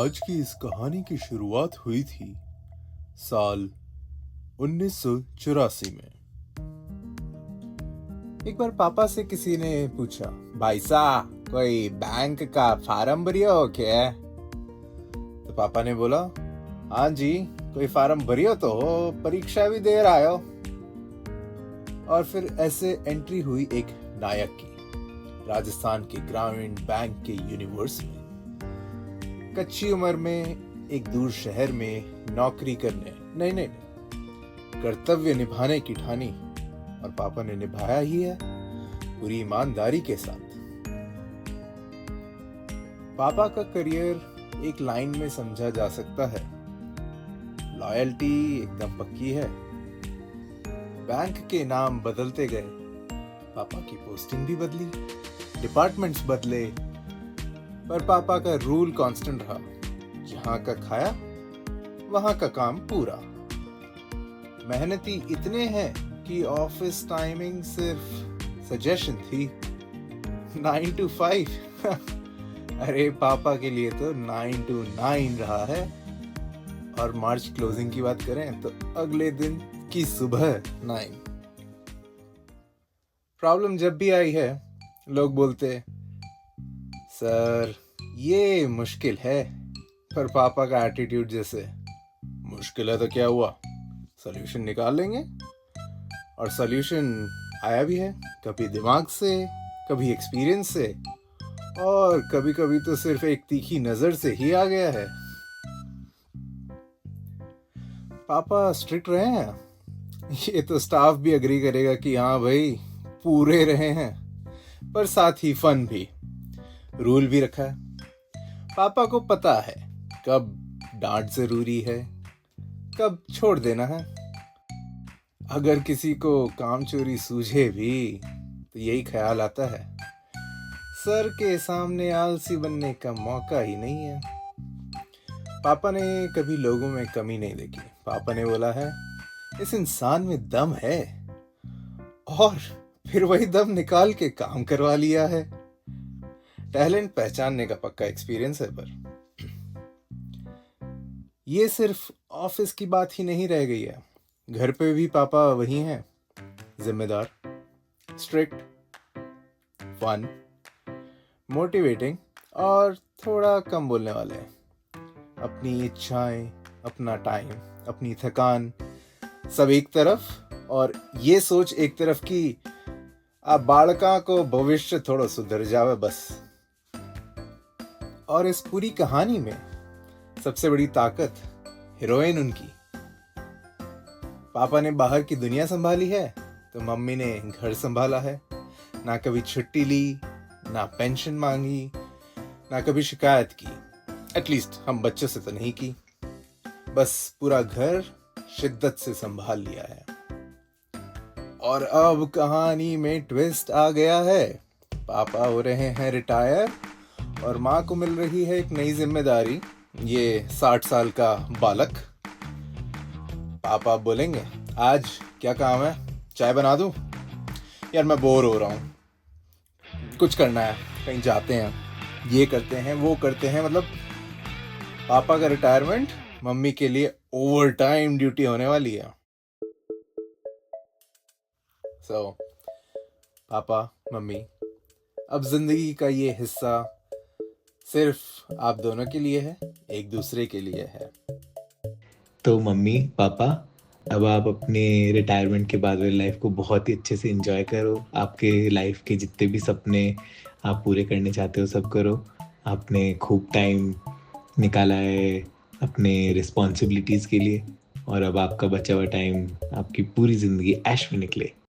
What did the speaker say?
आज की इस कहानी की शुरुआत हुई थी साल 1984 में। एक बार पापा से किसी ने पूछा, भाई साहब कोई बैंक का फार्म भरियो हो क्या? तो पापा ने बोला, हाँ जी, कोई फार्म भरियो तो हो, परीक्षा भी दे रहा हो। और फिर ऐसे एंट्री हुई एक नायक की, राजस्थान के ग्रामीण बैंक के यूनिवर्स में। कच्ची उम्र में एक दूर शहर में नौकरी करने नहीं, कर्तव्य निभाने की ठानी, और पापा ने निभाया ही है पूरी ईमानदारी के साथ। पापा का करियर एक लाइन में समझा जा सकता है, लॉयल्टी एकदम पक्की है। बैंक के नाम बदलते गए, पापा की पोस्टिंग भी बदली, डिपार्टमेंट्स बदले, पर पापा का रूल कांस्टेंट रहा, जहां का खाया वहां का काम पूरा। मेहनती इतने हैं कि ऑफिस टाइमिंग सिर्फ सजेशन थी, 9 to 5। अरे पापा के लिए तो 9 to 9 रहा है। और मार्च क्लोजिंग की बात करें तो अगले दिन की सुबह 9। प्रॉब्लम जब भी आई है, लोग बोलते, सर ये मुश्किल है, पर पापा का एटीट्यूड जैसे, मुश्किल है तो क्या हुआ, सॉल्यूशन निकाल लेंगे। और सॉल्यूशन आया भी है, कभी दिमाग से, कभी एक्सपीरियंस से, और कभी कभी तो सिर्फ एक तीखी नजर से ही आ गया है। पापा स्ट्रिक्ट रहे हैं, ये तो स्टाफ भी एग्री करेगा कि हाँ भाई पूरे रहे हैं, पर साथ ही फन भी। रूल भी रखा है, पापा को पता है कब डांट जरूरी है, कब छोड़ देना है। अगर किसी को काम चोरी सूझे भी तो यही ख्याल आता है, सर के सामने आलसी बनने का मौका ही नहीं है। पापा ने कभी लोगों में कमी नहीं देखी। पापा ने बोला है, इस इंसान में दम है, और फिर वही दम निकाल के काम करवा लिया है। टैलेंट पहचानने का पक्का एक्सपीरियंस है। पर ये सिर्फ ऑफिस की बात ही नहीं रह गई है, घर पे भी पापा वही हैं, जिम्मेदार, स्ट्रिक्ट, फन, मोटिवेटिंग, और थोड़ा कम बोलने वाले। अपनी इच्छाएं, अपना टाइम, अपनी थकान सब एक तरफ, और ये सोच एक तरफ कि आप बालका को भविष्य थोड़ा सुधर जावे बस। और इस पूरी कहानी में सबसे बड़ी ताकत हीरोइन उनकी। पापा ने बाहर की दुनिया संभाली है, तो मम्मी ने घर संभाला है। ना कभी छुट्टी ली, ना पेंशन मांगी, ना कभी शिकायत की। एटलीस्ट हम बच्चों से तो नहीं की। बस पूरा घर शिद्दत से संभाल लिया है। और अब कहानी में ट्विस्ट आ गया है। पापा हो रहे हैं रिटायर, और माँ को मिल रही है एक नई जिम्मेदारी, ये 60 साल का बालक। पापा बोलेंगे, आज क्या काम है, चाय बना दूं? यार मैं बोर हो रहा हूँ, कुछ करना है, कहीं जाते हैं, ये करते हैं, वो करते हैं। मतलब पापा का रिटायरमेंट मम्मी के लिए ओवर टाइम ड्यूटी होने वाली है। पापा, मम्मी, अब जिंदगी का ये हिस्सा सिर्फ आप दोनों के लिए है, एक दूसरे के लिए है। तो मम्मी पापा, अब आप अपने रिटायरमेंट के बाद वाली लाइफ को बहुत ही अच्छे से एंजॉय करो। आपके लाइफ के जितने भी सपने आप पूरे करने चाहते हो सब करो। आपने खूब टाइम निकाला है अपने रिस्पॉन्सिबिलिटीज़ के लिए, और अब आपका बचा हुआ टाइम आपकी पूरी ज़िंदगी ऐश में निकले।